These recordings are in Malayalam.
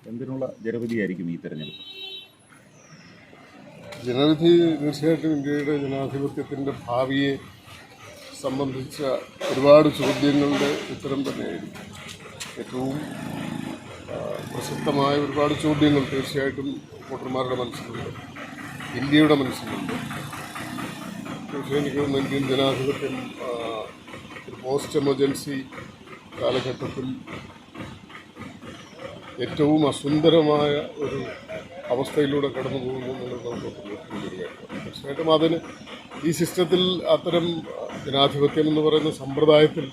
എന്തിനുള്ള ജനവിധിയായിരിക്കും ഈ തെരഞ്ഞെടുപ്പ്? ജനവിധി തീർച്ചയായിട്ടും ഇന്ത്യയുടെ ജനാധിപത്യത്തിൻ്റെ ഭാവിയെ സംബന്ധിച്ച ഒരുപാട് ചോദ്യങ്ങളുടെ ഉത്തരം തന്നെയായിരിക്കും. ഏറ്റവും പ്രസക്തമായ ഒരുപാട് ചോദ്യങ്ങൾ തീർച്ചയായിട്ടും വോട്ടർമാരുടെ മനസ്സിലുണ്ട്, ഇന്ത്യയുടെ മനസ്സിലുണ്ട്. തീർച്ചയായും എനിക്ക് തോന്നുന്നു ഇന്ത്യൻ ജനാധിപത്യം ഒരു പോസ്റ്റ് എമർജൻസി കാലഘട്ടത്തിൽ ഏറ്റവും അസുന്ദരമായ ഒരു അവസ്ഥയിലൂടെ കടന്നു പോകുന്നു എന്നുള്ളത് നമുക്ക് ഒത്തുനോക്കുന്നൊരു. തീർച്ചയായിട്ടും അതിന് ഈ സിസ്റ്റത്തിൽ അത്തരം ജനാധിപത്യം എന്ന് പറയുന്ന സമ്പ്രദായത്തിൽ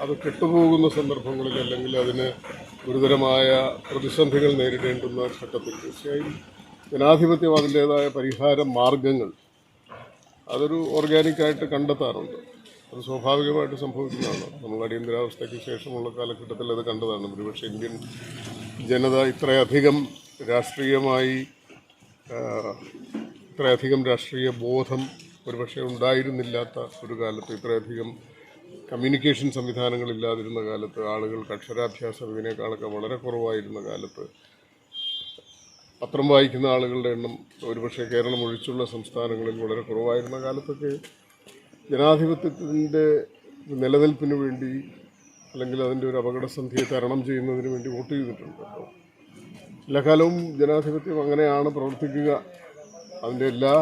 അത് കെട്ടുപോകുന്ന സന്ദർഭങ്ങളിൽ അല്ലെങ്കിൽ അതിന് ഗുരുതരമായ പ്രതിസന്ധികൾ നേരിടേണ്ടുന്ന ഘട്ടത്തിൽ തീർച്ചയായും ജനാധിപത്യം അതിൻ്റേതായ പരിഹാര മാർഗങ്ങൾ അതൊരു ഓർഗാനിക്കായിട്ട് കണ്ടെത്താറുണ്ട്. അത് സ്വാഭാവികമായിട്ട് സംഭവിക്കുന്നതാണ്. നമ്മൾ അടിയന്തരാവസ്ഥയ്ക്ക് ശേഷമുള്ള കാലഘട്ടത്തിൽ അത് കണ്ടതാണ്. ഒരുപക്ഷെ ഇന്ത്യൻ ജനത ഇത്രയധികം രാഷ്ട്രീയ ബോധം ഒരുപക്ഷെ ഉണ്ടായിരുന്നില്ലാത്ത ഒരു കാലത്ത്, ഇത്രയധികം കമ്മ്യൂണിക്കേഷൻ സംവിധാനങ്ങളില്ലാതിരുന്ന കാലത്ത്, ആളുകൾക്ക് അക്ഷരാഭ്യാസം ഇതിനേക്കാളൊക്കെ വളരെ കുറവായിരുന്ന കാലത്ത്, പത്രം വായിക്കുന്ന ആളുകളുടെ എണ്ണം ഒരുപക്ഷെ കേരളം ഒഴിച്ചുള്ള സംസ്ഥാനങ്ങളിൽ വളരെ കുറവായിരുന്ന കാലത്തൊക്കെ ജനാധിപത്യത്തിൻ്റെ നിലനിൽപ്പിന് വേണ്ടി അല്ലെങ്കിൽ അതിൻ്റെ ഒരു അപകടസന്ധിയെ തരണം ചെയ്യുന്നതിന് വേണ്ടി വോട്ട് ചെയ്തിട്ടുണ്ട്. എല്ലാ കാലവും ജനാധിപത്യം അങ്ങനെയാണ് പ്രവർത്തിക്കുക. അതിൻ്റെ എല്ലാ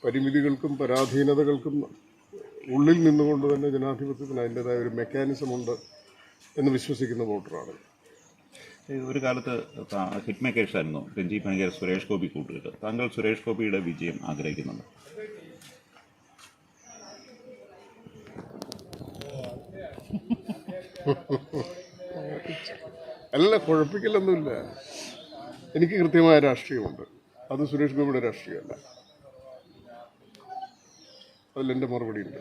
പരിമിതികൾക്കും പരാധീനതകൾക്കും ഉള്ളിൽ നിന്നുകൊണ്ട് തന്നെ ജനാധിപത്യത്തിന് അതിൻ്റേതായ ഒരു മെക്കാനിസമുണ്ട് എന്ന് വിശ്വസിക്കുന്ന വോട്ടറാണ്. ഒരു കാലത്ത് ഹിറ്റ് മേക്കേഴ്സായിരുന്നു രഞ്ജി പണിക്കർ, സുരേഷ് ഗോപി കൂട്ടുകെട്ട്. താങ്കൾ സുരേഷ് ഗോപിയുടെ വിജയം ആഗ്രഹിക്കുന്നുണ്ട്? അല്ല, കുഴപ്പിക്കലൊന്നുമില്ല. എനിക്ക് കൃത്യമായ രാഷ്ട്രീയമുണ്ട്. അത് സുരേഷ് ഗോപിയുടെ രാഷ്ട്രീയമല്ല. അതിലെൻ്റെ മറുപടി ഉണ്ട്.